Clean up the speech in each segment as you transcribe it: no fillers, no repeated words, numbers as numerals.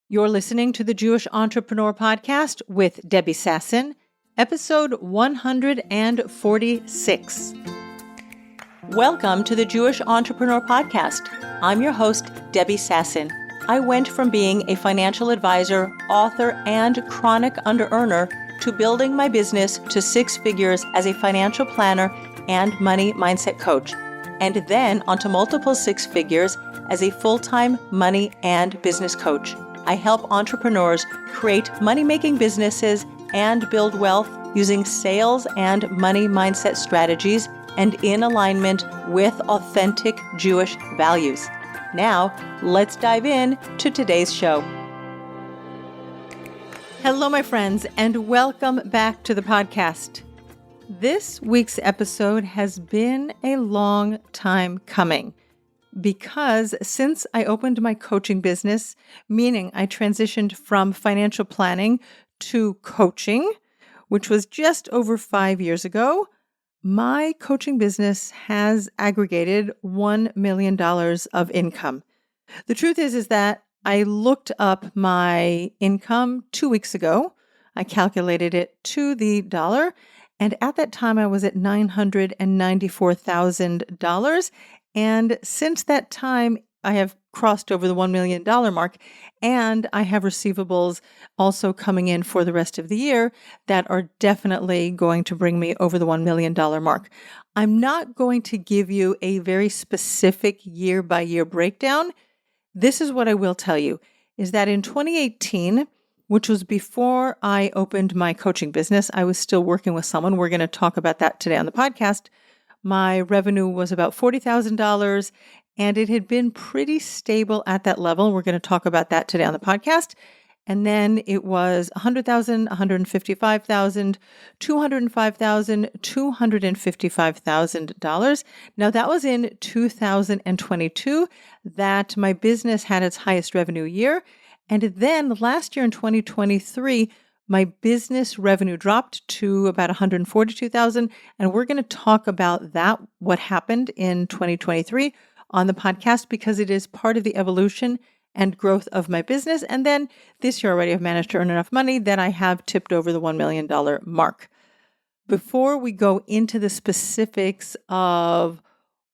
You're listening to the Jewish Entrepreneur Podcast with Debbie Sasson, episode 146. Welcome to the Jewish Entrepreneur Podcast. I'm your host, Debbie Sasson. I went from being a financial advisor, author, and chronic under-earner to building my business to six figures as a financial planner and money mindset coach, and then onto multiple six figures as a full-time money and business coach. I help entrepreneurs create money-making businesses and build wealth using sales and money mindset strategies and in alignment with authentic Jewish values. Now, let's dive in to today's show. Hello, my friends, and welcome back to the podcast. This week's episode has been a long time coming, because since I opened my coaching business, meaning I transitioned from financial planning to coaching, which was just over 5 years ago, my coaching business has aggregated $1 million of income. The truth is that I looked up my income 2 weeks ago. I calculated it to the dollar, and at that time I was at $994,000. And since that time, I have crossed over the $1 million mark, and I have receivables also coming in for the rest of the year that are definitely going to bring me over the $1 million mark. I'm not going to give you a very specific year-by-year breakdown. This is what I will tell you, is that in 2018, which was before I opened my coaching business, I was still working with someone. We're going to talk about that today on the podcast. My revenue was about $40,000, and it had been pretty stable at that level. We're going to talk about that today on the podcast. And then it was $100,000, $155,000, $205,000, $255,000. Now that was in 2022 that my business had its highest revenue year. And then last year in 2023, my business revenue dropped to about $142,000, and we're going to talk about that, what happened in 2023 on the podcast, because it is part of the evolution and growth of my business. And then this year already I've managed to earn enough money that I have tipped over the $1 million mark. Before we go into the specifics of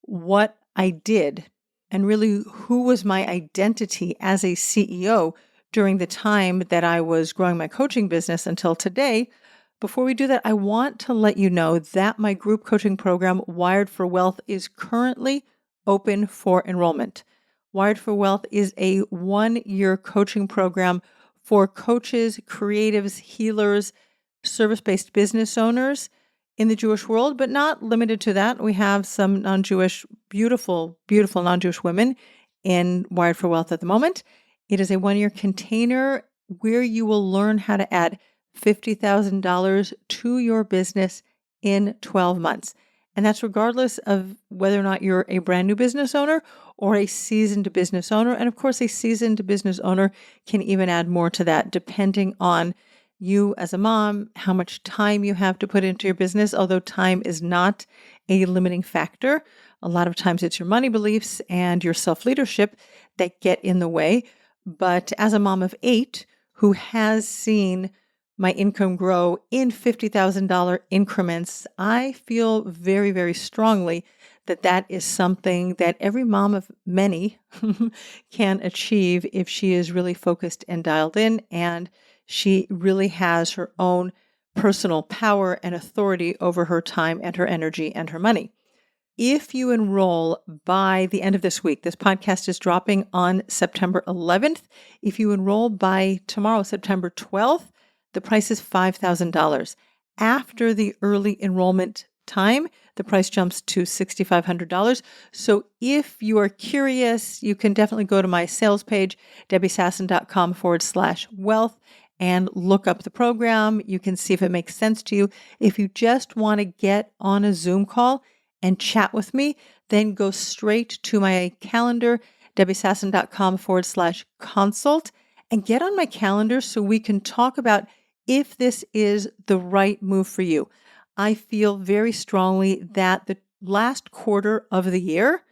what I did and really who was my identity as a CEO during the time that I was growing my coaching business until today, before we do that, I want to let you know that my group coaching program, Wired for Wealth, is currently open for enrollment. Wired for Wealth is a 1-year coaching program for coaches, creatives, healers, service-based business owners in the Jewish world, but not limited to that. We have some non-Jewish, beautiful, beautiful non-Jewish women in Wired for Wealth at the moment. It is a 1-year container where you will learn how to add $50,000 to your business in 12 months. And that's regardless of whether or not you're a brand new business owner or a seasoned business owner. And of course, a seasoned business owner can even add more to that, depending on you as a mom, how much time you have to put into your business, although time is not a limiting factor. A lot of times it's your money beliefs and your self-leadership that get in the way. But as a mom of 8 who has seen my income grow in $50,000 increments, I feel very, very strongly that that is something that every mom of many can achieve if she is really focused and dialed in, and she really has her own personal power and authority over her time and her energy and her money. If you enroll by the end of this week, this podcast is dropping on September 11th. If you enroll by tomorrow, September 12th, the price is $5,000. After the early enrollment time, the price jumps to $6,500. So if you are curious, you can definitely go to my sales page, debbiesasson.com/wealth, and look up the program. You can see if it makes sense to you. If you just want to get on a Zoom call and chat with me, then go straight to my calendar, debbiesasson.com/consult, and get on my calendar so we can talk about if this is the right move for you. I feel very strongly that the last quarter of the year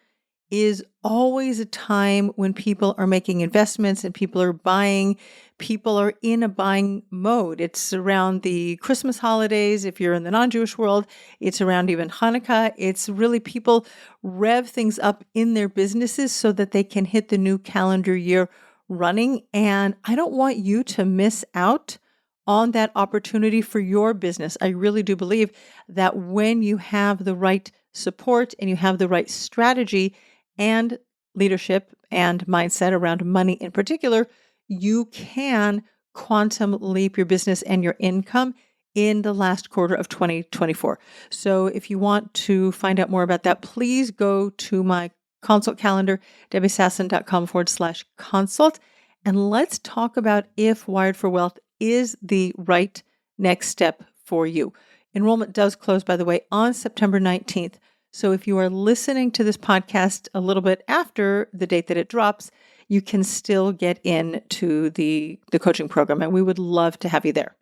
is always a time when people are making investments and people are buying. People are in a buying mode. It's around the Christmas holidays. If you're in the non-Jewish world, it's around even Hanukkah. It's really people rev things up in their businesses so that they can hit the new calendar year running. And I don't want you to miss out on that opportunity for your business. I really do believe that when you have the right support and you have the right strategy and leadership and mindset around money in particular, you can quantum leap your business and your income in the last quarter of 2024. So if you want to find out more about that, please go to my consult calendar, debbiesasson.com/consult. And let's talk about if Wired for Wealth is the right next step for you. Enrollment does close, by the way, on September 19th. So if you are listening to this podcast a little bit after the date that it drops, you can still get into the coaching program, and we would love to have you there.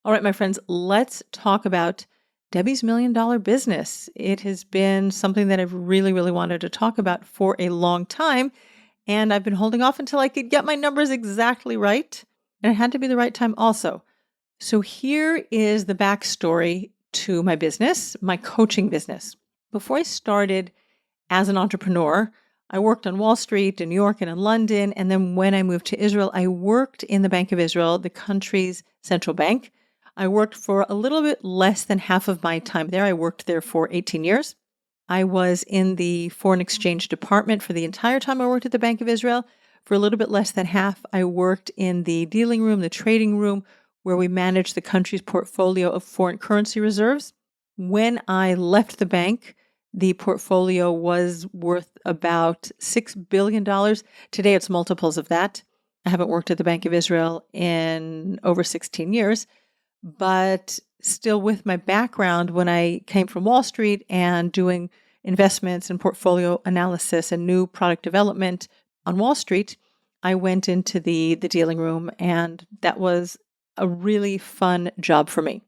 All right, my friends, let's talk about Debbie's $1 Million Business. It has been something that I've really, really wanted to talk about for a long time, and I've been holding off until I could get my numbers exactly right, and it had to be the right time also. So here is the backstory to my business, my coaching business. Before I started as an entrepreneur, I worked on Wall Street in New York and in London. And then when I moved to Israel, I worked in the Bank of Israel, the country's central bank. I worked for a little bit less than half of my time there. I worked there for 18 years. I was in the foreign exchange department for the entire time I worked at the Bank of Israel. For a little bit less than half, I worked in the dealing room, the trading room, where we managed the country's portfolio of foreign currency reserves. When I left the bank, the portfolio was worth about $6 billion. Today, it's multiples of that. I haven't worked at the Bank of Israel in over 16 years, but still with my background, when I came from Wall Street and doing investments and portfolio analysis and new product development on Wall Street, I went into the dealing room, and that was a really fun job for me.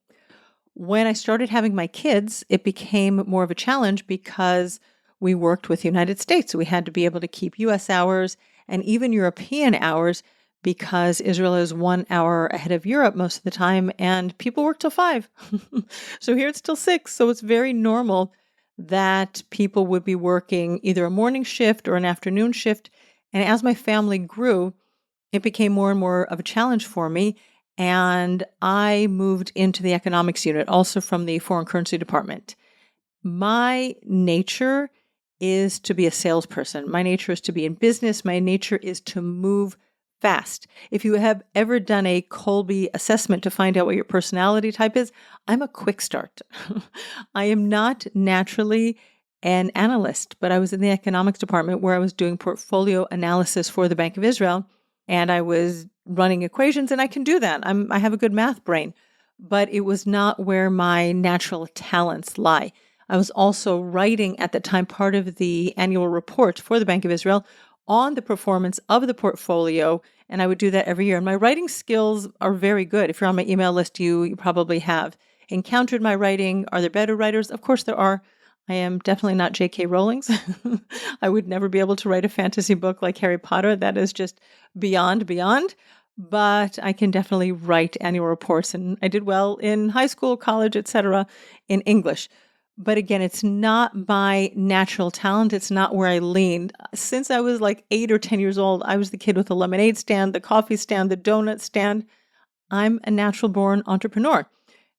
When I started having my kids, it became more of a challenge because we worked with the United States. We had to be able to keep US hours and even European hours because Israel is 1 hour ahead of Europe most of the time, and people work till 5. So here it's till 6. So it's very normal that people would be working either a morning shift or an afternoon shift. And as my family grew, it became more and more of a challenge for me. And I moved into the economics unit, also from the foreign currency department. My nature is to be a salesperson. My nature is to be in business. My nature is to move fast. If you have ever done a Colby assessment to find out what your personality type is, I'm a quick start. I am not naturally an analyst, but I was in the economics department where I was doing portfolio analysis for the Bank of Israel, and I was running equations, and I can do that. I have a good math brain, but it was not where my natural talents lie. I was also writing at the time part of the annual report for the Bank of Israel on the performance of the portfolio, and I would do that every year. And my writing skills are very good. If you're on my email list, you probably have encountered my writing. Are there better writers? Of course there are. I am definitely not J.K. Rowling's. I would never be able to write a fantasy book like Harry Potter. That is just beyond. But I can definitely write annual reports, and I did well in high school, college, etc. in English. But again, it's not my natural talent. It's not where I leaned. Since I was like 8 or 10 years old, I was the kid with the lemonade stand, the coffee stand, the donut stand. I'm a natural-born entrepreneur.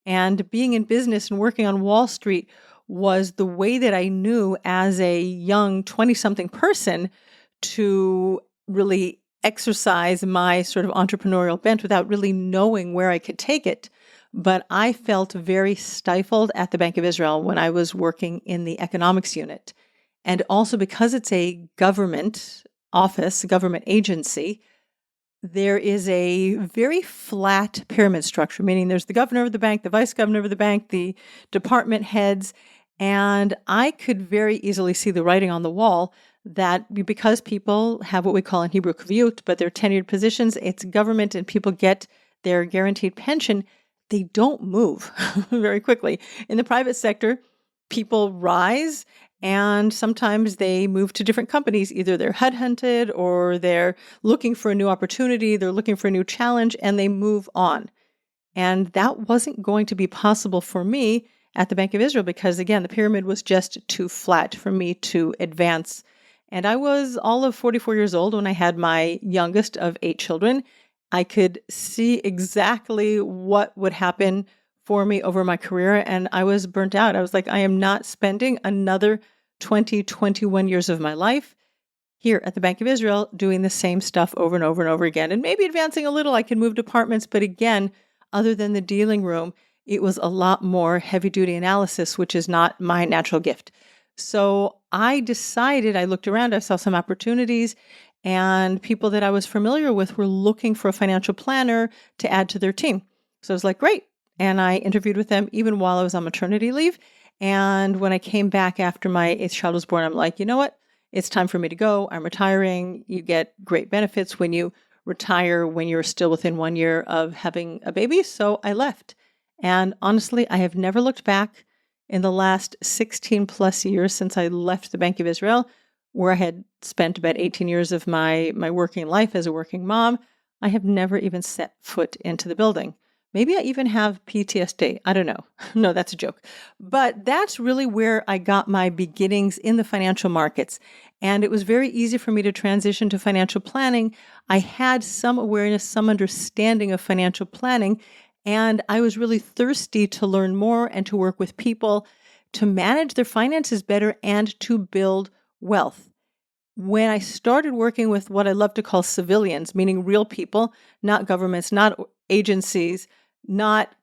And being in business and working on Wall Street was the way that I knew as a young 20-something person to really exercise my sort of entrepreneurial bent without really knowing where I could take it. But I felt very stifled at the Bank of Israel when I was working in the economics unit. And also because it's a government office, government agency, there is a very flat pyramid structure, meaning there's the governor of the bank, the vice governor of the bank, the department heads, and I could very easily see the writing on the wall that because people have what we call in Hebrew kaviyut, but they're tenured positions, it's government and people get their guaranteed pension, they don't move very quickly. In the private sector, people rise And sometimes they move to different companies. Either they're headhunted or they're looking for a new opportunity, they're looking for a new challenge, and they move on. And that wasn't going to be possible for me at the Bank of Israel because, again, the pyramid was just too flat for me to advance. And I was all of 44 years old when I had my youngest of 8 children. I could see exactly what would happen for me over my career, and I was burnt out. I was like, I am not spending another 20, 21 years of my life here at the Bank of Israel doing the same stuff over and over and over again. And maybe advancing a little, I can move departments, but again, other than the dealing room, it was a lot more heavy duty analysis, which is not my natural gift. So I decided, I looked around, I saw some opportunities, and people that I was familiar with were looking for a financial planner to add to their team. So I was like, great. And I interviewed with them even while I was on maternity leave. And when I came back after my 8th child was born, I'm like, you know what? It's time for me to go. I'm retiring. You get great benefits when you retire when you're still within 1 year of having a baby. So I left. And honestly, I have never looked back in the last 16 plus years since I left the Bank of Israel, where I had spent about 18 years of my working life as a working mom. I have never even set foot into the building. Maybe I even have PTSD. I don't know. No, that's a joke. But that's really where I got my beginnings in the financial markets. And it was very easy for me to transition to financial planning. I had some awareness, some understanding of financial planning, and I was really thirsty to learn more and to work with people to manage their finances better and to build wealth. When I started working with what I love to call civilians, meaning real people, not governments, not agencies, not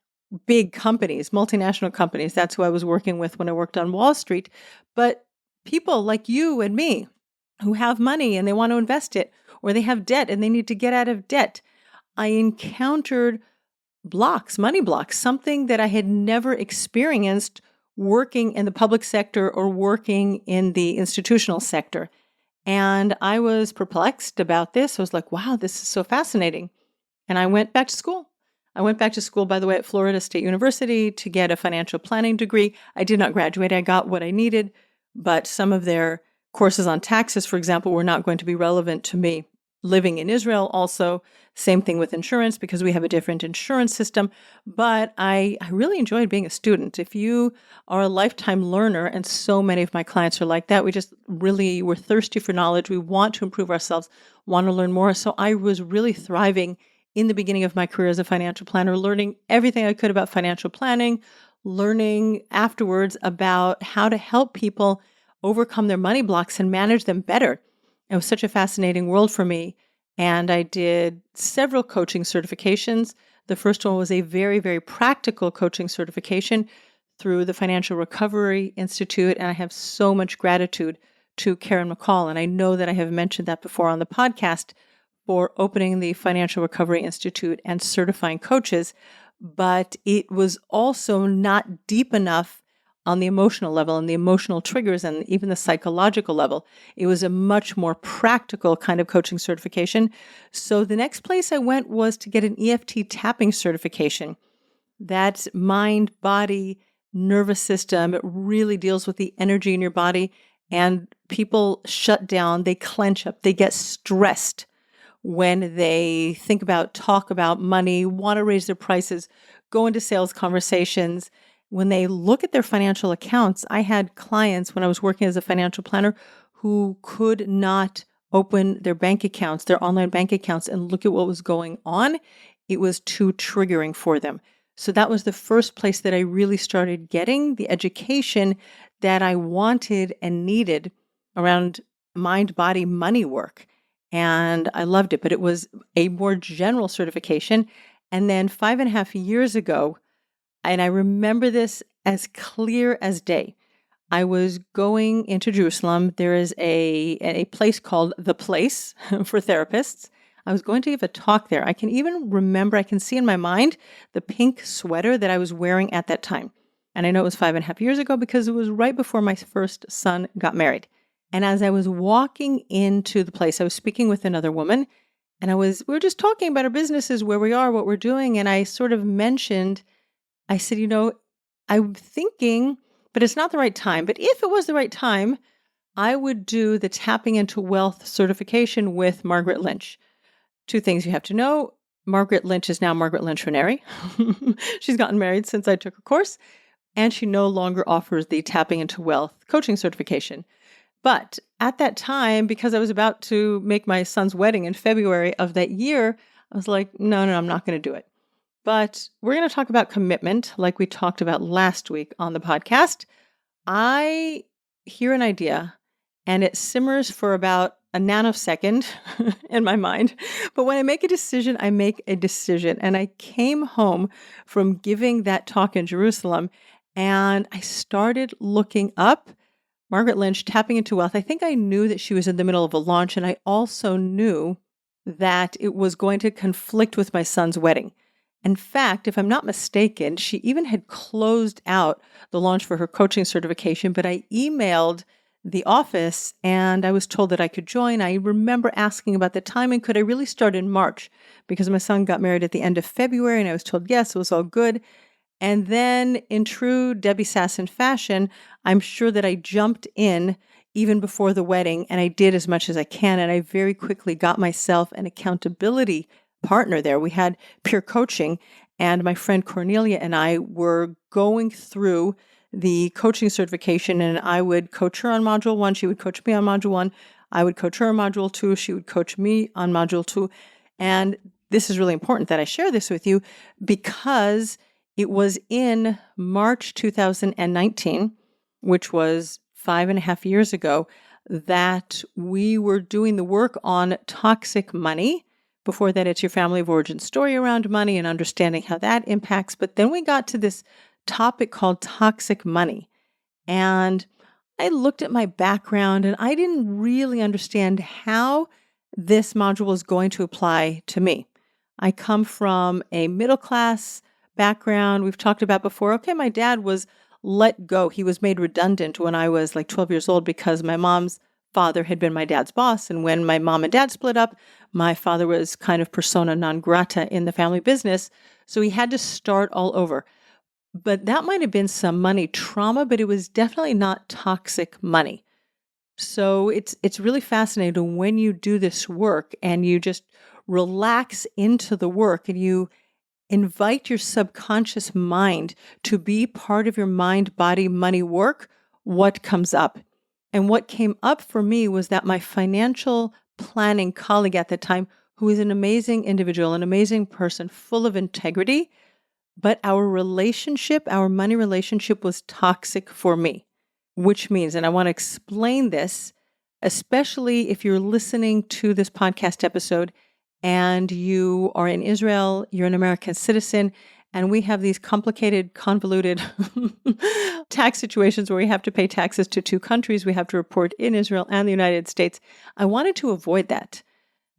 big companies, multinational companies. That's who I was working with when I worked on Wall Street. But people like you and me who have money and they want to invest it, or they have debt and they need to get out of debt. I encountered blocks, money blocks, something that I had never experienced working in the public sector or working in the institutional sector. And I was perplexed about this. I was like, wow, this is so fascinating. And I went back to school. I went back to school, by the way, at Florida State University to get a financial planning degree. I did not graduate. I got what I needed, but some of their courses on taxes, for example, were not going to be relevant to me. Living in Israel also, same thing with insurance because we have a different insurance system. But I really enjoyed being a student. If you are a lifetime learner, and so many of my clients are like that, we just really, we're thirsty for knowledge. We want to improve ourselves, want to learn more. So I was really thriving in the beginning of my career as a financial planner, learning everything I could about financial planning, learning afterwards about how to help people overcome their money blocks and manage them better. It was such a fascinating world for me. And I did several coaching certifications. The first one was a very, very practical coaching certification through the Financial Recovery Institute. And I have so much gratitude to Karen McCall. And I know that I have mentioned that before on the podcast, for opening the Financial Recovery Institute and certifying coaches, but it was also not deep enough on the emotional level and the emotional triggers and even the psychological level. It was a much more practical kind of coaching certification. So the next place I went was to get an EFT tapping certification. That's mind, body, nervous system. It really deals with the energy in your body, and people shut down, they clench up, they get stressed when they talk about money, want to raise their prices, go into sales conversations. When they look at their financial accounts, I had clients when I was working as a financial planner who could not open their bank accounts, their online bank accounts, and look at what was going on. It was too triggering for them. So that was the first place that I really started getting the education that I wanted and needed around mind, body, money work. And I loved it, but it was a more general certification. And then 5.5 years ago, and I remember this as clear as day, I was going into Jerusalem. There is a place called The Place for therapists. I was going to give a talk there. I can even remember, I can see in my mind the pink sweater that I was wearing at that time. And I know it was 5.5 years ago because it was right before my first son got married. And as I was walking into the place, I was speaking with another woman, and we were just talking about our businesses, where we are, what we're doing. And I sort of mentioned, I said, I'm thinking but it's not the right time. But if it was the right time, I would do the Tapping into Wealth certification with Margaret Lynch. Two things you have to know. Margaret Lynch is now Margaret Lynch Ranieri. She's gotten married since I took her course, and she no longer offers the Tapping into Wealth coaching certification. But at that time, because I was about to make my son's wedding in February of that year, I was like, no, I'm not going to do it. But we're going to talk about commitment like we talked about last week on the podcast. I hear an idea and it simmers for about a nanosecond in my mind. But when I make a decision, I make a decision. And I came home from giving that talk in Jerusalem and I started looking up Margaret Lynch, Tapping into Wealth. I think I knew that she was in the middle of a launch, and I also knew that it was going to conflict with my son's wedding. In fact, if I'm not mistaken, she even had closed out the launch for her coaching certification, but I emailed the office and I was told that I could join. I remember asking about the timing. Could I really start in March? Because my son got married at the end of February and I was told yes, it was all good. And then in true Debbie Sasson fashion, I'm sure that I jumped in even before the wedding and I did as much as I can. And I very quickly got myself an accountability partner there. We had peer coaching and my friend Cornelia and I were going through the coaching certification and I would coach her on module 1. She would coach me on module 1. I would coach her on module 2. She would coach me on module 2. And this is really important that I share this with you because it was in March 2019, which was 5.5 years ago, that we were doing the work on toxic money. Before that, it's your family of origin story around money and understanding how that impacts. But then we got to this topic called toxic money. And I looked at my background and I didn't really understand how this module was going to apply to me. I come from a middle class background. We've talked about before. Okay, my dad was let go. He was made redundant when I was like 12 years old because my mom's father had been my dad's boss. And when my mom and dad split up, my father was kind of persona non grata in the family business. So he had to start all over. But that might have been some money trauma, but it was definitely not toxic money. So it's really fascinating when you do this work and you just relax into the work and you invite your subconscious mind to be part of your mind, body, money work, what comes up. And what came up for me was that my financial planning colleague at the time, who is an amazing individual, an amazing person, full of integrity, but our relationship, our money relationship was toxic for me, which means, and I want to explain this, especially if you're listening to this podcast episode and you are in Israel, you're an American citizen, and we have these complicated, convoluted tax situations where we have to pay taxes to two countries. We have to report in Israel and the United States. I wanted to avoid that.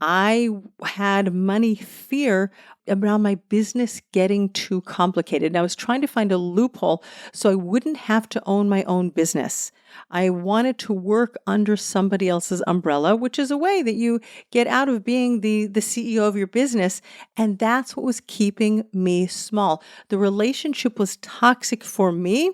I had money fear around my business getting too complicated. And I was trying to find a loophole so I wouldn't have to own my own business. I wanted to work under somebody else's umbrella, which is a way that you get out of being the CEO of your business. And that's what was keeping me small. The relationship was toxic for me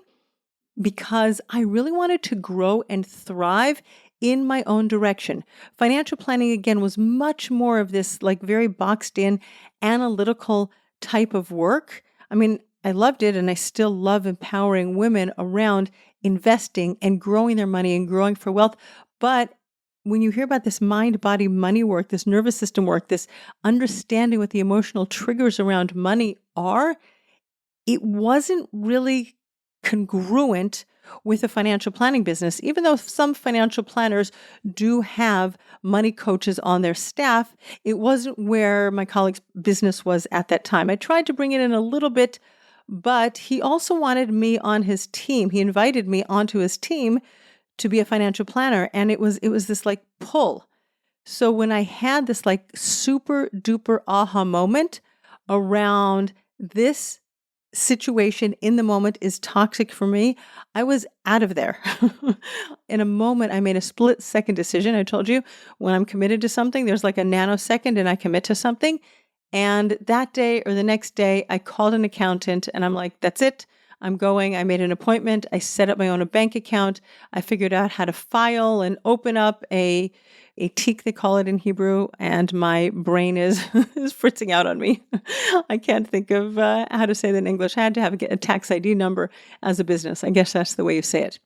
because I really wanted to grow and thrive in my own direction. Financial planning, again, was much more of this like very boxed in analytical type of work. I mean, I loved it and I still love empowering women around investing and growing their money and growing for wealth. But when you hear about this mind, body, money work, this nervous system work, this understanding what the emotional triggers around money are, it wasn't really congruent with a financial planning business, even though some financial planners do have money coaches on their staff. It wasn't where my colleague's business was at that time. I tried to bring it in a little bit, but he also wanted me on his team. He invited me onto his team to be a financial planner, and it was this like pull. So when I had this like super duper aha moment around this situation in the moment is toxic for me, I was out of there. In a moment, I made a split-second decision. I told you, when I'm committed to something, there's like a nanosecond and I commit to something. And that day or the next day, I called an accountant and I'm like, that's it. I made an appointment. I set up my own bank account. I figured out how to file and open up a teek, they call it in Hebrew, and my brain is is fritzing out on me. I can't think of how to say that in English. I had to have a tax ID number as a business. I guess that's the way you say it.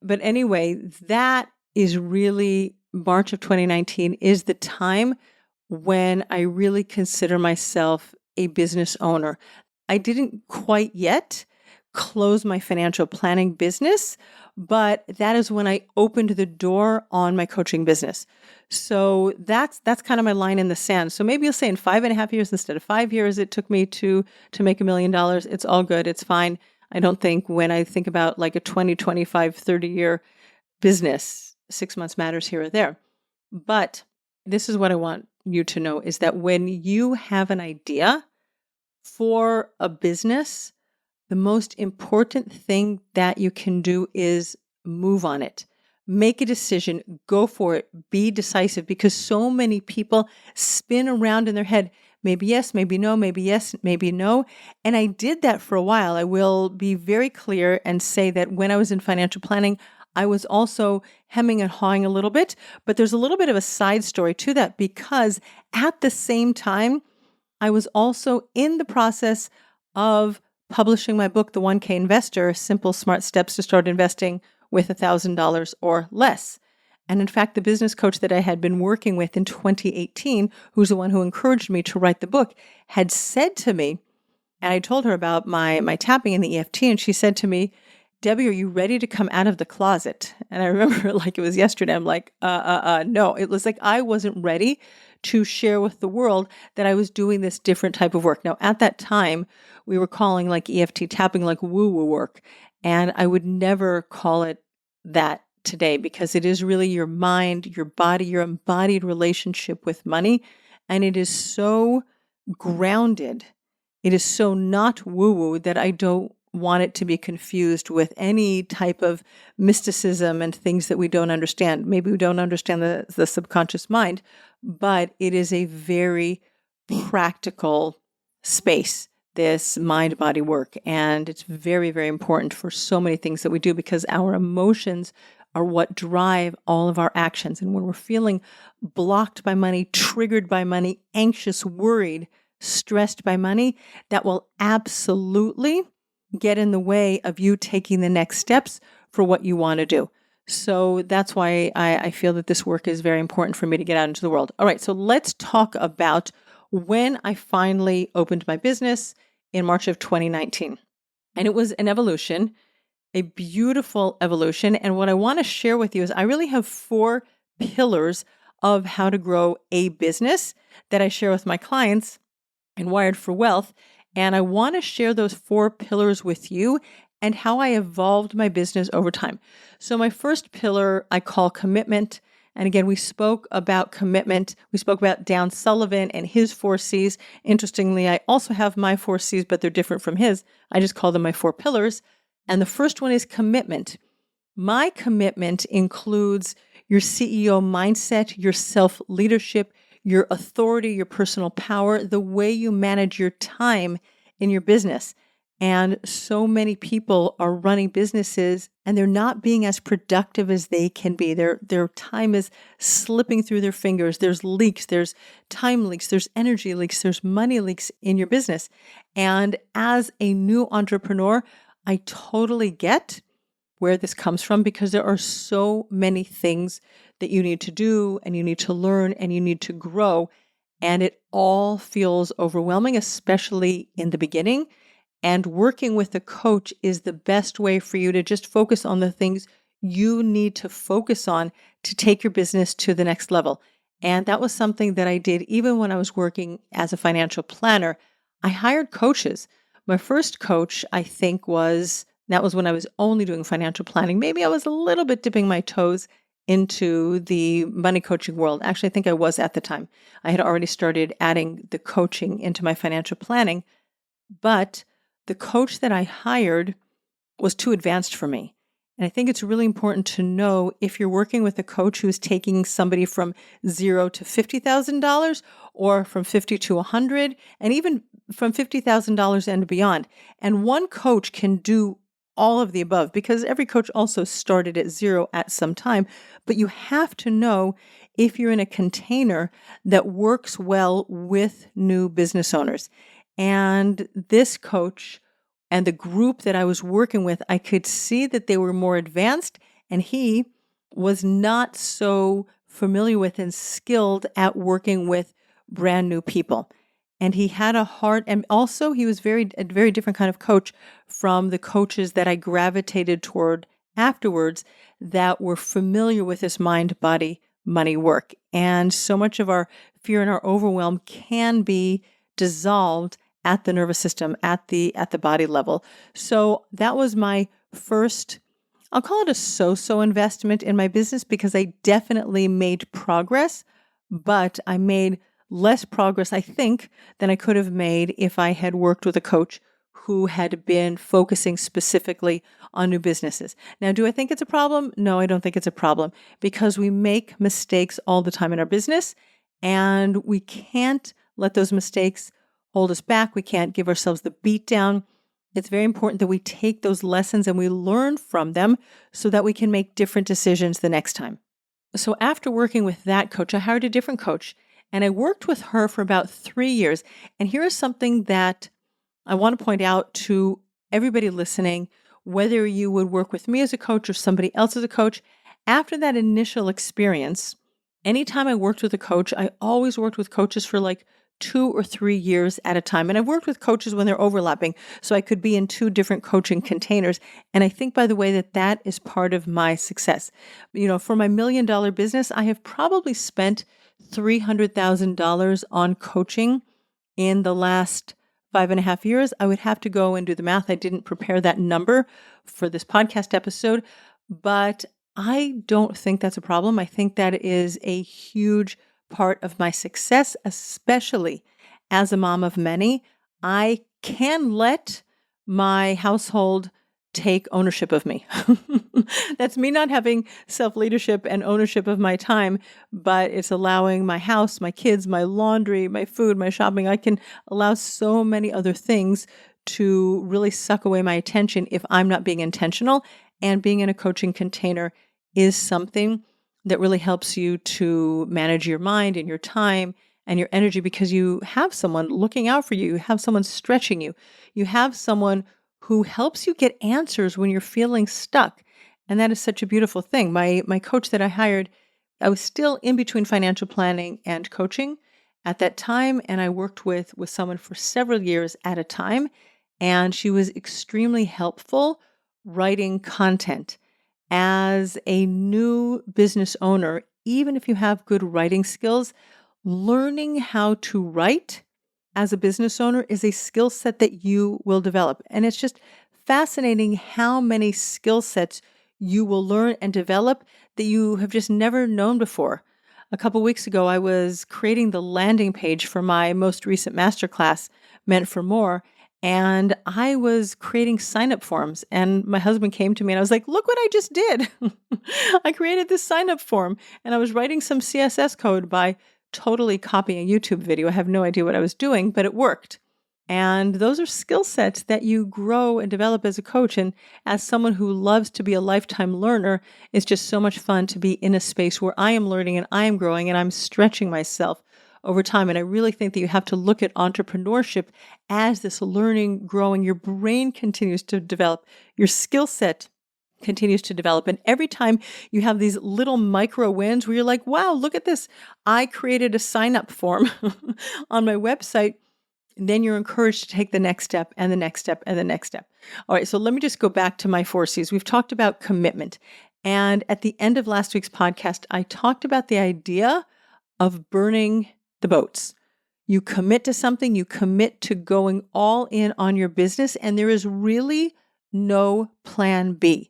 But anyway, that is really March of 2019 is the time when I really consider myself a business owner. I didn't quite yet close my financial planning business, but that is when I opened the door on my coaching business. So that's kind of my line in the sand. So maybe you'll say in 5.5 years instead of 5 years, it took me to make $1 million. It's all good. It's fine. I don't think when I think about like a 20, 25, 30-year business, 6 months matters here or there. But this is what I want you to know is that when you have an idea for a business, the most important thing that you can do is move on it. Make a decision, go for it, be decisive, because so many people spin around in their head. Maybe yes, maybe no, maybe yes, maybe no. And I did that for a while. I will be very clear and say that when I was in financial planning, I was also hemming and hawing a little bit, but there's a little bit of a side story to that because at the same time, I was also in the process of publishing my book, The 1K Investor, Simple Smart Steps to Start Investing with $1,000 or Less. And in fact, the business coach that I had been working with in 2018, who's the one who encouraged me to write the book, had said to me, and I told her about my tapping in the EFT, and she said to me, Debbie, are you ready to come out of the closet? And I remember like it was yesterday, I'm like, no. It was like I wasn't ready to share with the world that I was doing this different type of work. Now, at that time, we were calling like EFT tapping like woo-woo work. And I would never call it that today because it is really your mind, your body, your embodied relationship with money. And it is so grounded. It is so not woo-woo that I don't want it to be confused with any type of mysticism and things that we don't understand. Maybe we don't understand the subconscious mind, but it is a very practical space, this mind-body work. And it's very, very important for so many things that we do because our emotions are what drive all of our actions. And when we're feeling blocked by money, triggered by money, anxious, worried, stressed by money, that will absolutely get in the way of you taking the next steps for what you want to do. So that's why I feel that this work is very important for me to get out into the world. All right, so let's talk about when I finally opened my business in March of 2019. And it was an evolution, a beautiful evolution. And what I want to share with you is I really have 4 pillars of how to grow a business that I share with my clients in Wired for Wealth. And I want to share those 4 pillars with you and how I evolved my business over time. So my first pillar I call commitment. And again, we spoke about commitment. We spoke about Dan Sullivan and his 4 C's. Interestingly, I also have my 4 C's, but they're different from his. I just call them my 4 pillars. And the first one is commitment. My commitment includes your CEO mindset, your self-leadership, your authority, your personal power, the way you manage your time in your business. And so many people are running businesses and they're not being as productive as they can be. Their time is slipping through their fingers. There's leaks, there's time leaks, there's energy leaks, there's money leaks in your business. And as a new entrepreneur, I totally get where this comes from because there are so many things that you need to do and you need to learn and you need to grow. And it all feels overwhelming, especially in the beginning. And working with a coach is the best way for you to just focus on the things you need to focus on to take your business to the next level. And that was something that I did even when I was working as a financial planner. I hired coaches. My first coach, I think, that was when I was only doing financial planning. Maybe I was a little bit dipping my toes into the money coaching world. Actually, I think I was at the time. I had already started adding the coaching into my financial planning, but the coach that I hired was too advanced for me. And I think it's really important to know if you're working with a coach who's taking somebody from $0 to $50,000 or from 50 to 100 and even from $50,000 and beyond. And one coach can do all of the above because every coach also started at zero at some time. But you have to know if you're in a container that works well with new business owners. And this coach and the group that I was working with, I could see that they were more advanced, and he was not so familiar with and skilled at working with brand new people. And he had a heart, and also he was a very different kind of coach from the coaches that I gravitated toward afterwards that were familiar with this mind, body, money work. And so much of our fear and our overwhelm can be dissolved at the nervous system, at the body level. So that was my first, I'll call it a so-so investment in my business, because I definitely made progress, but I made less progress, I think, than I could have made if I had worked with a coach who had been focusing specifically on new businesses. Now, do I think it's a problem? No, I don't think it's a problem, because we make mistakes all the time in our business, and we can't let those mistakes hold us back. We can't give ourselves the beat down. It's very important that we take those lessons and we learn from them so that we can make different decisions the next time. So after working with that coach, I hired a different coach, and I worked with her for about 3 years. And here is something that I want to point out to everybody listening, whether you would work with me as a coach or somebody else as a coach. After that initial experience, anytime I worked with a coach, I always worked with coaches for like 2 or 3 years at a time. And I've worked with coaches when they're overlapping, so I could be in 2 different coaching containers. And I think, by the way, that is part of my success. For my $1 million business, I have probably spent $300,000 on coaching in the last 5.5 years. I would have to go and do the math. I didn't prepare that number for this podcast episode, but I don't think that's a problem. I think that is a huge part of my success, especially as a mom of many. I can let my household take ownership of me. That's me not having self-leadership and ownership of my time, but it's allowing my house, my kids, my laundry, my food, my shopping. I can allow so many other things to really suck away my attention if I'm not being intentional. And being in a coaching container is something that really helps you to manage your mind and your time and your energy, because you have someone looking out for you. You have someone stretching you. You have someone who helps you get answers when you're feeling stuck. And that is such a beautiful thing. My coach that I hired, I was still in between financial planning and coaching at that time. And I worked with someone for several years at a time. And she was extremely helpful writing content. As a new business owner, even if you have good writing skills, learning how to write as a business owner is a skill set that you will develop. And it's just fascinating how many skill sets you will learn and develop that you have just never known before. A couple weeks ago, I was creating the landing page for my most recent masterclass, Meant for More, and I was creating sign-up forms. And my husband came to me and I was like, look what I just did. I created this sign-up form, and I was writing some CSS code by totally copying a YouTube video. I have no idea what I was doing, but it worked. And those are skill sets that you grow and develop as a coach. And as someone who loves to be a lifetime learner, it's just so much fun to be in a space where I am learning and I am growing and I'm stretching myself over time. And I really think that you have to look at entrepreneurship as this learning, growing. Your brain continues to develop. Your skill set continues to develop. And every time you have these little micro wins where you're like, wow, look at this. I created a sign-up form on my website. Then you're encouraged to take the next step and the next step and the next step. All right, so let me just go back to my 4 C's. We've talked about commitment. And at the end of last week's podcast, I talked about the idea of burning the boats. You commit to something, you commit to going all in on your business, and there is really no plan B,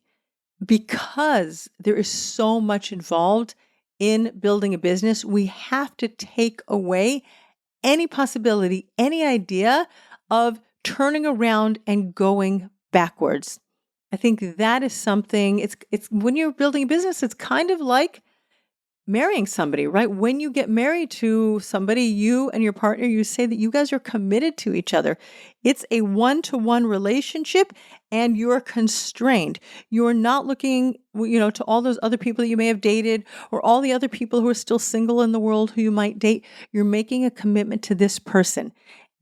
because there is so much involved in building a business. We have to take away any possibility, any idea of turning around and going backwards. I think that is something, it's when you're building a business, it's kind of like marrying somebody, right? When you get married to somebody, you and your partner, you say that you guys are committed to each other. It's a one-to-one relationship and you're constrained. You're not looking, to all those other people that you may have dated or all the other people who are still single in the world who you might date. You're making a commitment to this person.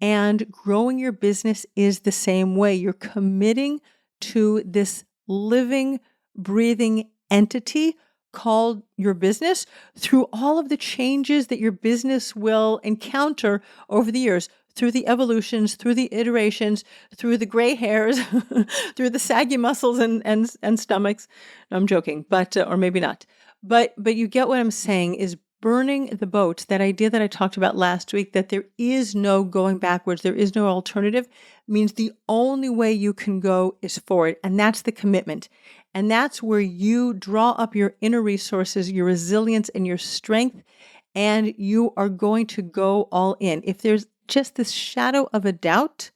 And growing your business is the same way. You're committing to this living, breathing entity called your business through all of the changes that your business will encounter over the years, through the evolutions, through the iterations, through the gray hairs, through the saggy muscles and stomachs. No, I'm joking, but or maybe not. But you get what I'm saying is burning the boat, that idea that I talked about last week, that there is no going backwards, there is no alternative, means the only way you can go is forward. And that's the commitment. And that's where you draw up your inner resources, your resilience and your strength, and you are going to go all in. If there's just this shadow of a doubt,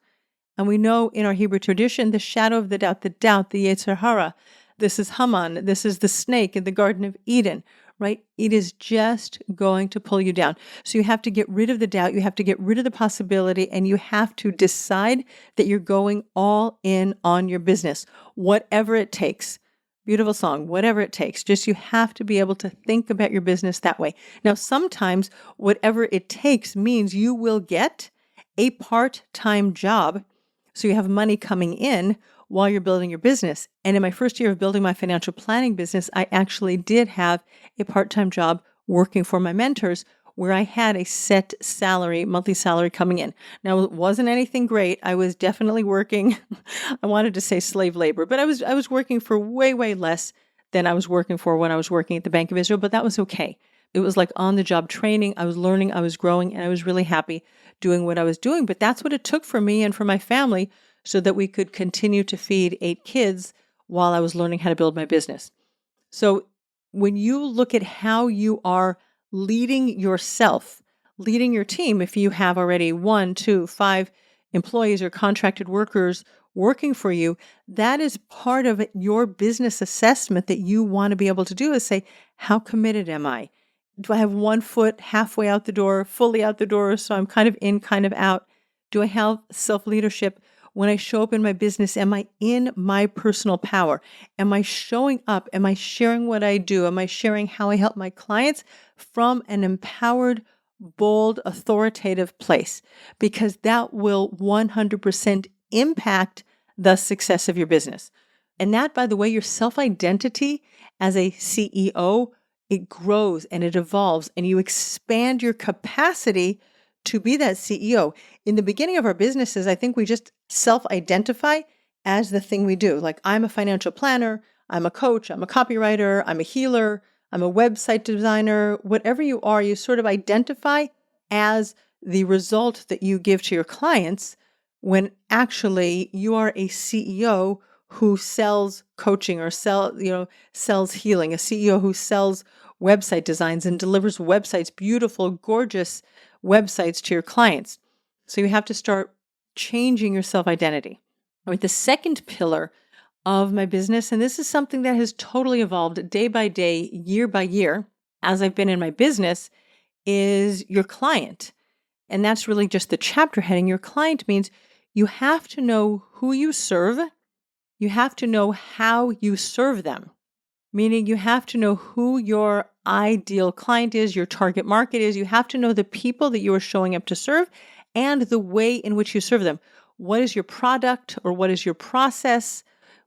and we know in our Hebrew tradition, the shadow of the doubt, the Yetzer Hara, this is Haman, this is the snake in the Garden of Eden, right? It is just going to pull you down. So you have to get rid of the doubt, you have to get rid of the possibility, and you have to decide that you're going all in on your business, whatever it takes. Beautiful song, whatever it takes. Just you have to be able to think about your business that way. Now, sometimes whatever it takes means you will get a part-time job so you have money coming in while you're building your business. And in my first year of building my financial planning business, I actually did have a part-time job working for my mentors where I had a set salary, monthly salary coming in. Now, it wasn't anything great. I was definitely working, I wanted to say slave labor, but I was working for way, way less than I was working for when I was working at the Bank of Israel, but that was okay. It was like on-the-job training. I was learning, I was growing, and I was really happy doing what I was doing. But that's what it took for me and for my family so that we could continue to feed 8 kids while I was learning how to build my business. So when you look at how you are leading yourself, leading your team, if you have already 1, 2, 5 employees or contracted workers working for you, that is part of your business assessment that you want to be able to do is say, how committed am I? Do I have one foot halfway out the door, fully out the door, so I'm kind of in, kind of out? Do I have self-leadership? When I show up in my business, am I in my personal power? Am I showing up? Am I sharing what I do? Am I sharing how I help my clients from an empowered, bold, authoritative place? Because that will 100% impact the success of your business. And that, by the way, your self-identity as a CEO, it grows and it evolves and you expand your capacity to be that CEO. In the beginning of our businesses, I think we just self-identify as the thing we do. Like, I'm a financial planner, I'm a coach, I'm a copywriter, I'm a healer, I'm a website designer. Whatever you are, you sort of identify as the result that you give to your clients when actually you are a CEO who sells coaching or sells healing, a CEO who sells website designs and delivers websites, beautiful, gorgeous websites to your clients. So you have to start changing your self-identity. All right, the second pillar of my business, and this is something that has totally evolved day by day, year by year, as I've been in my business, is your client. And that's really just the chapter heading. Your client means you have to know who you serve. You have to know how you serve them. Meaning you have to know who your ideal client is, your target market is. You have to know the people that you are showing up to serve and the way in which you serve them. What is your product or what is your process?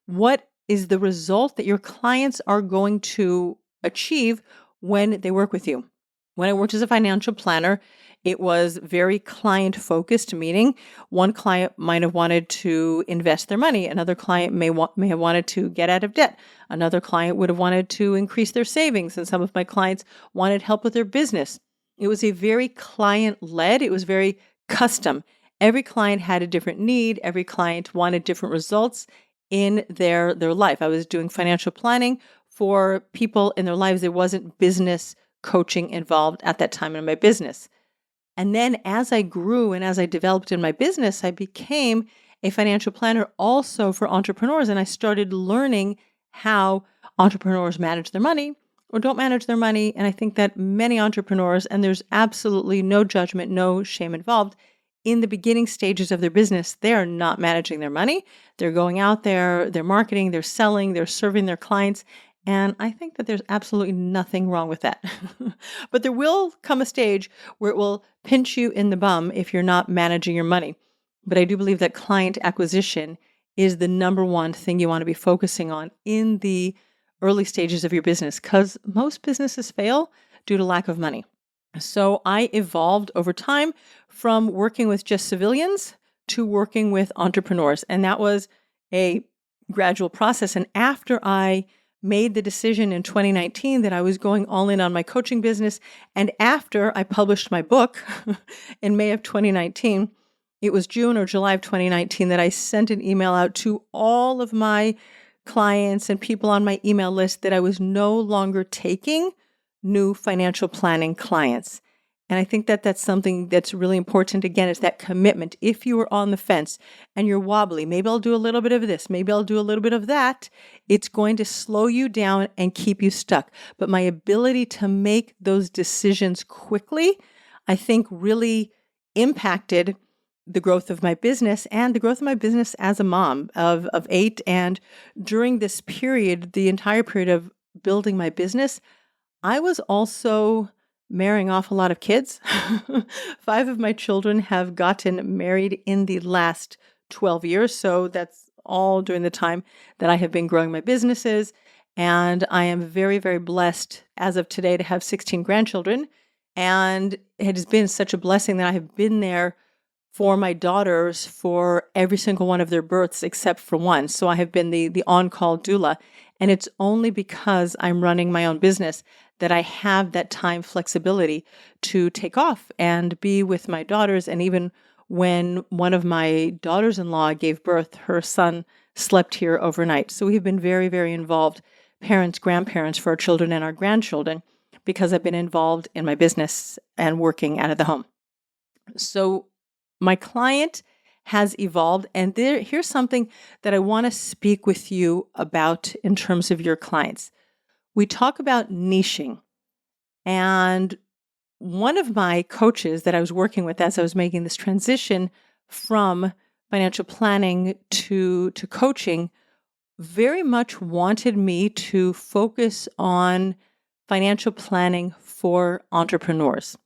What is the result that your clients are going to achieve when they work with you? When I worked as a financial planner, it was very client-focused, meaning one client might have wanted to invest their money. Another client may have wanted to get out of debt. Another client would have wanted to increase their savings. And some of my clients wanted help with their business. It was a very client-led. It was very custom. Every client had a different need. Every client wanted different results in their life. I was doing financial planning for people in their lives. There wasn't business coaching involved at that time in my business. And then as I grew and as I developed in my business, I became a financial planner also for entrepreneurs. And I started learning how entrepreneurs manage their money. or don't manage their money. And I think that many entrepreneurs, and there's absolutely no judgment, no shame involved, in the beginning stages of their business, they are not managing their money. They're going out there, they're marketing, they're selling, they're serving their clients. And I think that there's absolutely nothing wrong with that. But there will come a stage where it will pinch you in the bum if you're not managing your money. But I do believe that client acquisition is the number one thing you want to be focusing on in the early stages of your business, because most businesses fail due to lack of money. So I evolved over time from working with just civilians to working with entrepreneurs. And that was a gradual process. And after I made the decision in 2019 that I was going all in on my coaching business, and after I published my book in May of 2019, it was June or July of 2019 that I sent an email out to all of my clients and people on my email list that I was no longer taking new financial planning clients. And I think that that's something that's really important. Again, is that commitment. If you are on the fence and you're wobbly, maybe I'll do a little bit of this, maybe I'll do a little bit of that, it's going to slow you down and keep you stuck. But my ability to make those decisions quickly, I think really impacted the growth of my business and the growth of my business as a mom of 8. And during this period, the entire period of building my business, I was also marrying off a lot of kids. 5 of my children have gotten married in the last 12 years. So that's all during the time that I have been growing my businesses. And I am very, very blessed as of today to have 16 grandchildren. And it has been such a blessing that I have been there for my daughters for every single one of their births except for one. So I have been the on-call doula. And it's only because I'm running my own business that I have that time flexibility to take off and be with my daughters. And even when one of my daughters-in-law gave birth, her son slept here overnight. So we've been very, very involved, parents, grandparents for our children and our grandchildren, because I've been involved in my business and working out of the home. So my client has evolved. And here's something that I want to speak with you about in terms of your clients. We talk about niching. And one of my coaches that I was working with as I was making this transition from financial planning to coaching very much wanted me to focus on financial planning for entrepreneurs.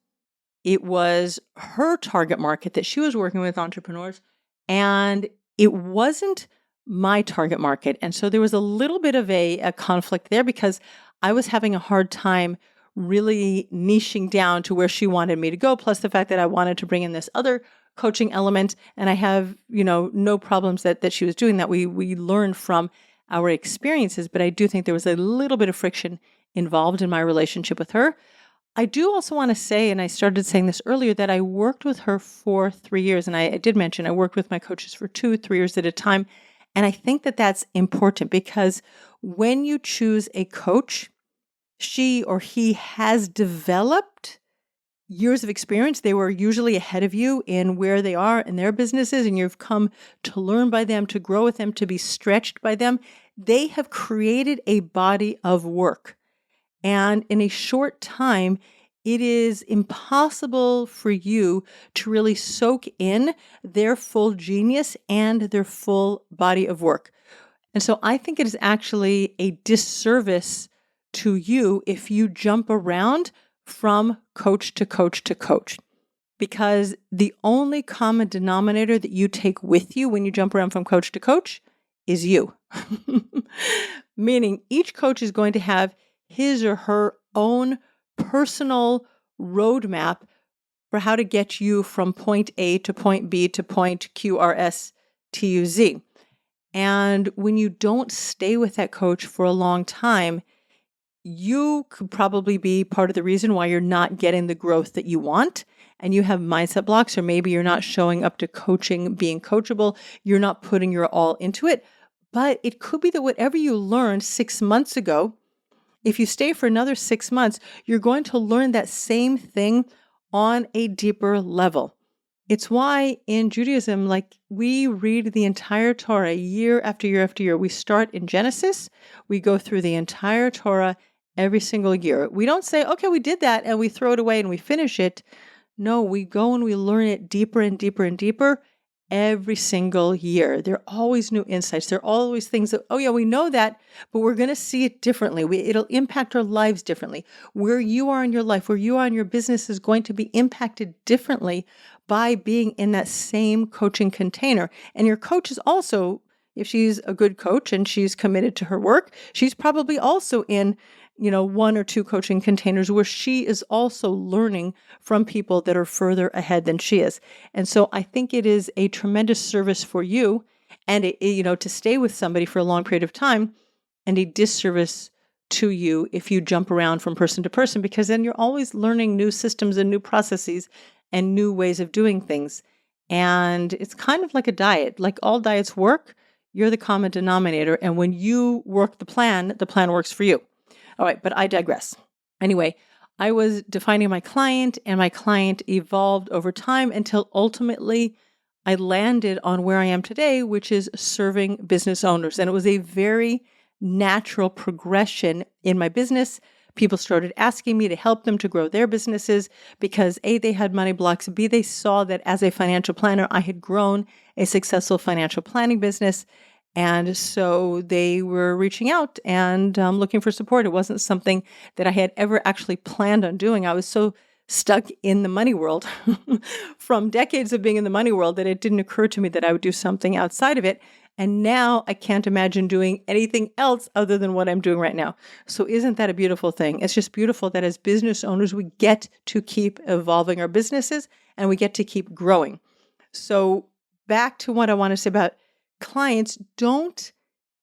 It was her target market that she was working with, entrepreneurs, and it wasn't my target market. And so there was a little bit of a conflict there because I was having a hard time really niching down to where she wanted me to go, plus the fact that I wanted to bring in this other coaching element. And I have, no problems that she was doing that. We learned from our experiences, but I do think there was a little bit of friction involved in my relationship with her. I do also want to say, and I started saying this earlier, that I worked with her for 3 years. And I did mention I worked with my coaches for 2-3 years at a time. And I think that that's important because when you choose a coach, she or he has developed years of experience. They were usually ahead of you in where they are in their businesses, and you've come to learn by them, to grow with them, to be stretched by them. They have created a body of work. And in a short time, it is impossible for you to really soak in their full genius and their full body of work. And so I think it is actually a disservice to you if you jump around from coach to coach to coach, because the only common denominator that you take with you when you jump around from coach to coach is you. Meaning each coach is going to have his or her own personal roadmap for how to get you from point A to point B to point QRSTUZ. And when you don't stay with that coach for a long time, you could probably be part of the reason why you're not getting the growth that you want. And you have mindset blocks, or maybe you're not showing up to coaching, being coachable. You're not putting your all into it. But it could be that whatever you learned 6 months ago, if you stay for another 6 months, you're going to learn that same thing on a deeper level. It's why in Judaism, we read the entire Torah year after year after year. We start in Genesis, we go through the entire Torah, every single year. We don't say, okay, we did that and we throw it away and we finish it. No, we go and we learn it deeper and deeper and deeper every single year. There are always new insights. There are always things that, oh yeah, we know that, but we're going to see it differently. It'll impact our lives differently. Where you are in your life, where you are in your business is going to be impacted differently by being in that same coaching container. And your coach is also, if she's a good coach and she's committed to her work, she's probably also in one or two coaching containers where she is also learning from people that are further ahead than she is. And so I think it is a tremendous service for you and, to stay with somebody for a long period of time, and a disservice to you if you jump around from person to person, because then you're always learning new systems and new processes and new ways of doing things. And it's kind of like a diet. Like all diets work, you're the common denominator. And when you work the plan works for you. All right, but I digress. Anyway, I was defining my client, and my client evolved over time until ultimately I landed on where I am today, which is serving business owners. And it was a very natural progression in my business. People started asking me to help them to grow their businesses because A, they had money blocks, B, they saw that as a financial planner, I had grown a successful financial planning business. And so they were reaching out and looking for support. It wasn't something that I had ever actually planned on doing. I was so stuck in the money world from decades of being in the money world that it didn't occur to me that I would do something outside of it. And now I can't imagine doing anything else other than what I'm doing right now. So isn't that a beautiful thing? It's just beautiful that as business owners, we get to keep evolving our businesses and we get to keep growing. So back to what I want to say about clients, don't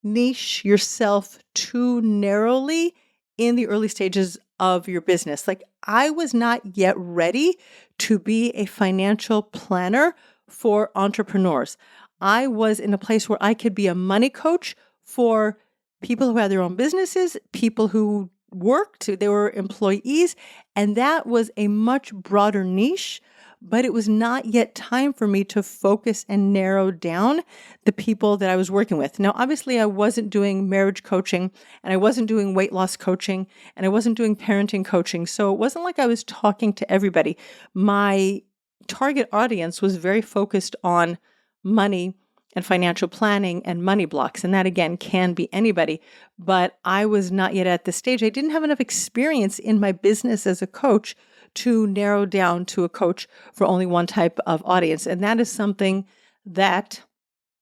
niche yourself too narrowly in the early stages of your business. Like I was not yet ready to be a financial planner for entrepreneurs. I was in a place where I could be a money coach for people who had their own businesses, people who worked, they were employees, and that was a much broader niche. But it was not yet time for me to focus and narrow down the people that I was working with. Now, obviously, I wasn't doing marriage coaching, and I wasn't doing weight loss coaching, and I wasn't doing parenting coaching. So it wasn't like I was talking to everybody. My target audience was very focused on money and financial planning and money blocks. And that, again, can be anybody. But I was not yet at this stage. I didn't have enough experience in my business as a coach to narrow down to a coach for only one type of audience. And that is something that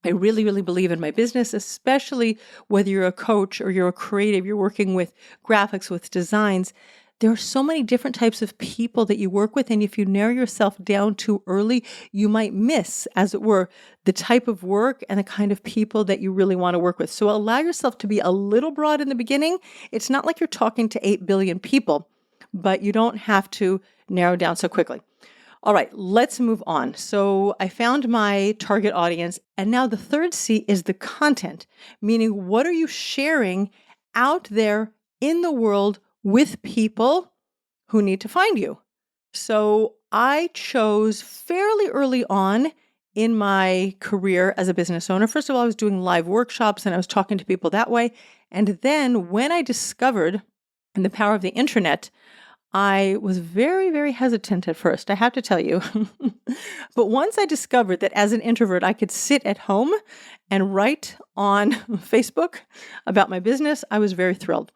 I really, really believe in my business, especially whether you're a coach or you're a creative, you're working with graphics, with designs. There are so many different types of people that you work with. And if you narrow yourself down too early, you might miss, as it were, the type of work and the kind of people that you really want to work with. So allow yourself to be a little broad in the beginning. It's not like you're talking to 8 billion people, but you don't have to narrow down so quickly. All right, let's move on. So I found my target audience. And now the third C is the content, meaning what are you sharing out there in the world with people who need to find you? So I chose fairly early on in my career as a business owner. First of all, I was doing live workshops and I was talking to people that way. And then when I discovered the power of the internet, I was very, very hesitant at first, I have to tell you. But once I discovered that as an introvert, I could sit at home and write on Facebook about my business, I was very thrilled.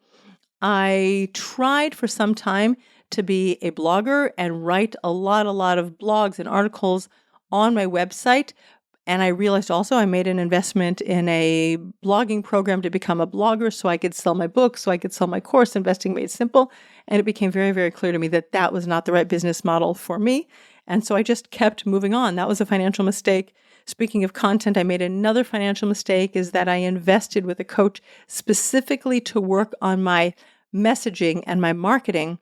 I tried for some time to be a blogger and write a lot of blogs and articles on my website. And I realized also I made an investment in a blogging program to become a blogger so I could sell my book, so I could sell my course, Investing Made Simple. And it became very, very clear to me that that was not the right business model for me. And so I just kept moving on. That was a financial mistake. Speaking of content, I made another financial mistake is that I invested with a coach specifically to work on my messaging and my marketing.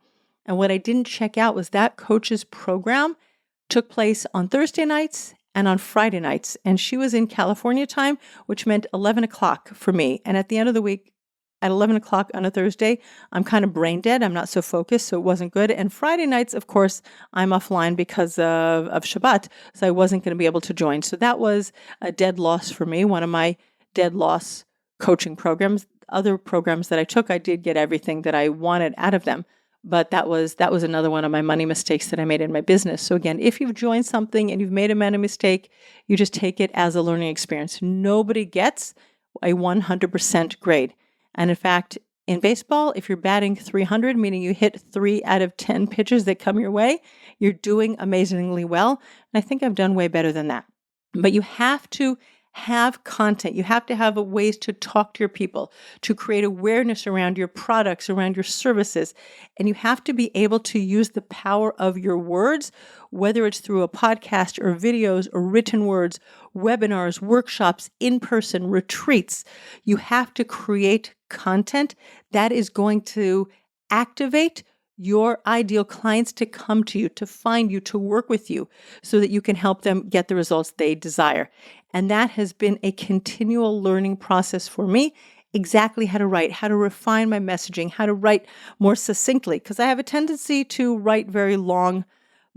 And what I didn't check out was that coach's program took place on Thursday nights and on Friday nights. And she was in California time, which meant 11 o'clock for me. And at the end of the week, at 11 o'clock on a Thursday, I'm kind of brain dead. I'm not so focused, so it wasn't good. And Friday nights, of course, I'm offline because of Shabbat, so I wasn't going to be able to join. So that was a dead loss for me, one of my dead loss coaching programs. other programs that I took, I did get everything that I wanted out of them. But that was another one of my money mistakes that I made in my business. So again, if you've joined something and you've made a money mistake, you just take it as a learning experience. Nobody gets a 100% grade. And in fact, in baseball, if you're batting 300, meaning you hit 3 out of 10 pitches that come your way, you're doing amazingly well. And I think I've done way better than that. But you have to have content. You have to have ways to talk to your people, to create awareness around your products, around your services. And you have to be able to use the power of your words, whether it's through a podcast or videos or written words, webinars, workshops, in-person retreats. You have to create content that is going to activate your ideal clients to come to you, to find you, to work with you so that you can help them get the results they desire. And that has been a continual learning process for me, exactly how to write, how to refine my messaging, how to write more succinctly, because I have a tendency to write very long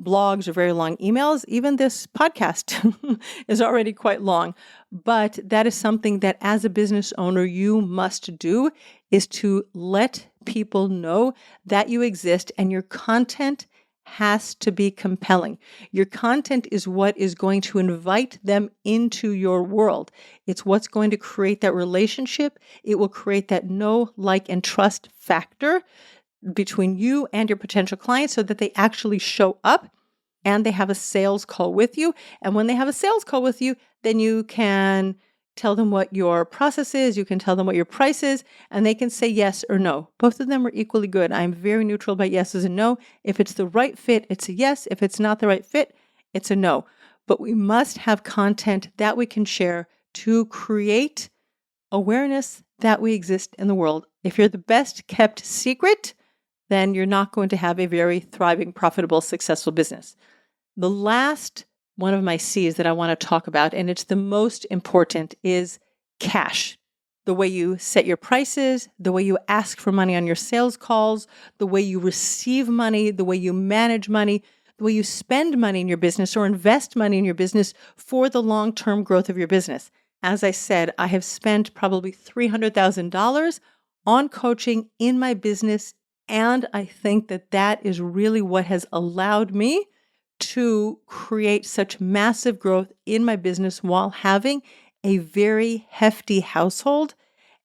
blogs or very long emails. Even this podcast is already quite long. But that is something that as a business owner, you must do, is to let people know that you exist, and your content has to be compelling. Your content is what is going to invite them into your world. It's what's going to create that relationship. It will create that know, like, and trust factor between you and your potential clients so that they actually show up and they have a sales call with you. And when they have a sales call with you, then you can tell them what your process is, you can tell them what your price is, and they can say yes or no. Both of them are equally good. I'm very neutral about yeses and no. If it's the right fit, it's a yes. If it's not the right fit, it's a no. But we must have content that we can share to create awareness that we exist in the world. If you're the best kept secret, then you're not going to have a very thriving, profitable, successful business. The last one of my C's that I want to talk about, and it's the most important, is cash. The way you set your prices, the way you ask for money on your sales calls, the way you receive money, the way you manage money, the way you spend money in your business or invest money in your business for the long-term growth of your business. As I said, I have spent probably $300,000 on coaching in my business, and I think that that is really what has allowed me to create such massive growth in my business while having a very hefty household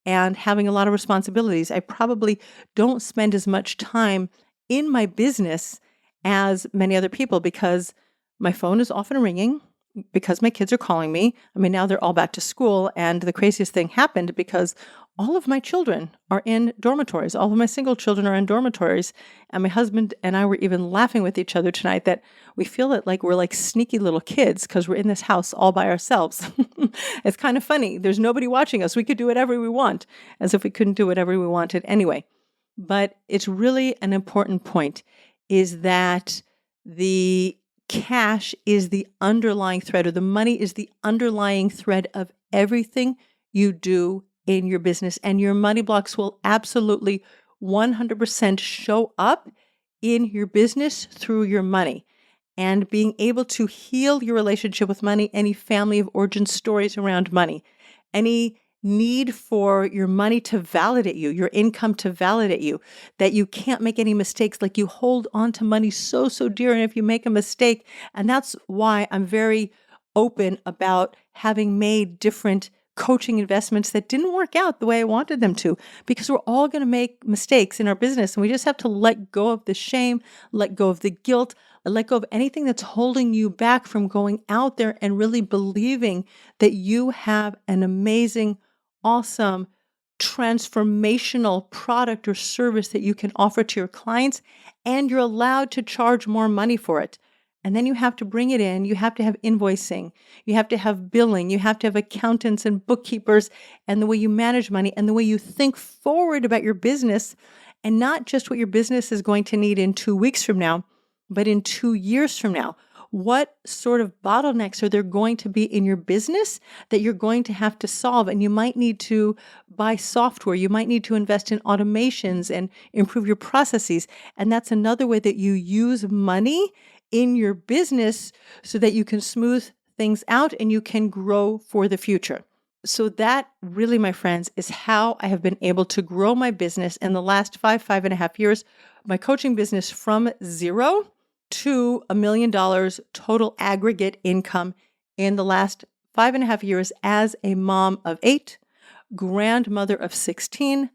and having a lot of responsibilities. I probably don't spend as much time in my business as many other people because my phone is often ringing, because my kids are calling me. I mean, now they're all back to school, and the craziest thing happened because all of my children are in dormitories. All of my single children are in dormitories, and my husband and I were even laughing with each other tonight that we feel it like we're like sneaky little kids because we're in this house all by ourselves. It's kind of funny. There's nobody watching us. We could do whatever we want, as if we couldn't do whatever we wanted anyway. But it's really an important point, is that the cash is the underlying thread, or the money is the underlying thread of everything you do in your business. And your money blocks will absolutely 100% show up in your business through your money. And being able to heal your relationship with money, any family of origin stories around money, any need for your money to validate you, your income to validate you, that you can't make any mistakes, like you hold on to money so dear. And if you make a mistake, and that's why I'm very open about having made different coaching investments that didn't work out the way I wanted them to, because we're all going to make mistakes in our business. And we just have to let go of the shame, let go of the guilt, let go of anything that's holding you back from going out there and really believing that you have an amazing, awesome, transformational product or service that you can offer to your clients, and you're allowed to charge more money for it. And then you have to bring it in. You have to have invoicing. You have to have billing. You have to have accountants and bookkeepers, and the way you manage money and the way you think forward about your business, and not just what your business is going to need in 2 weeks from now, but in 2 years from now. What sort of bottlenecks are there going to be in your business that you're going to have to solve? And you might need to buy software. You might need to invest in automations and improve your processes. And that's another way that you use money in your business so that you can smooth things out and you can grow for the future. So that really, my friends, is how I have been able to grow my business in the last 5.5 years, my coaching business from zero to $1 million total aggregate income in the last 5.5 years as a mom of 8, grandmother of 16,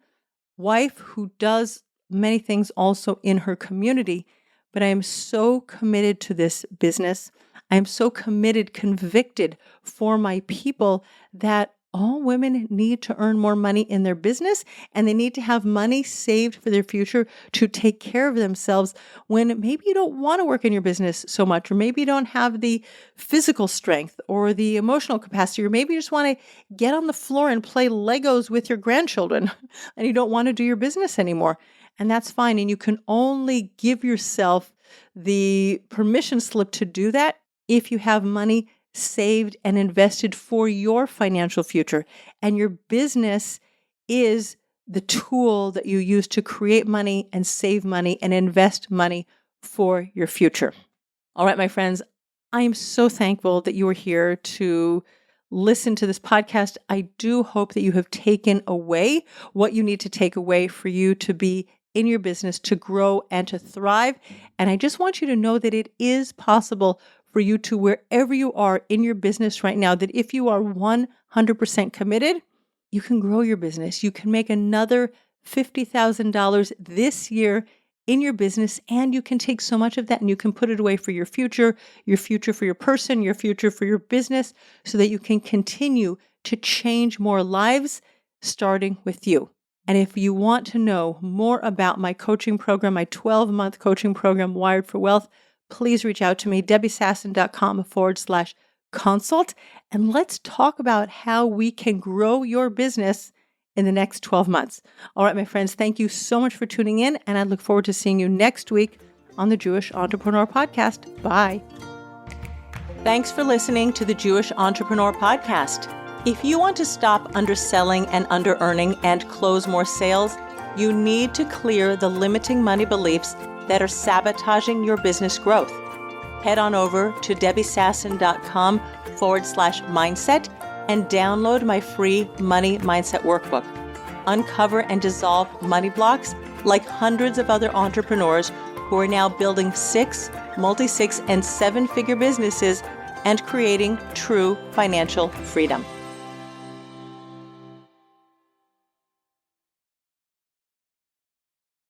wife who does many things also in her community. But I am so committed to this business. I am so committed, convicted for my people that all women need to earn more money in their business, and they need to have money saved for their future to take care of themselves when maybe you don't want to work in your business so much, or maybe you don't have the physical strength or the emotional capacity, or maybe you just want to get on the floor and play Legos with your grandchildren and you don't want to do your business anymore. And that's fine. And you can only give yourself the permission slip to do that if you have money saved and invested for your financial future. And your business is the tool that you use to create money and save money and invest money for your future. All right, my friends, I am so thankful that you are here to listen to this podcast. I do hope that you have taken away what you need to take away for you to be in your business, to grow and to thrive. And I just want you to know that it is possible for you to, wherever you are in your business right now, that if you are 100% committed, you can grow your business. You can make another $50,000 this year in your business, and you can take so much of that and you can put it away for your future for your person, your future for your business, so that you can continue to change more lives, starting with you. And if you want to know more about my coaching program, my 12-month coaching program, Wired for Wealth, please reach out to me, debbiesasson.com/consult, and let's talk about how we can grow your business in the next 12 months. All right, my friends, thank you so much for tuning in, and I look forward to seeing you next week on the Jewish Entrepreneur Podcast. Bye. Thanks for listening to the Jewish Entrepreneur Podcast. If you want to stop underselling and under-earning and close more sales, you need to clear the limiting money beliefs that are sabotaging your business growth. Head on over to debbiesasson.com/mindset and download my free Money Mindset Workbook. Uncover and dissolve money blocks like hundreds of other entrepreneurs who are now building 6, multi-6, and 7-figure businesses and creating true financial freedom.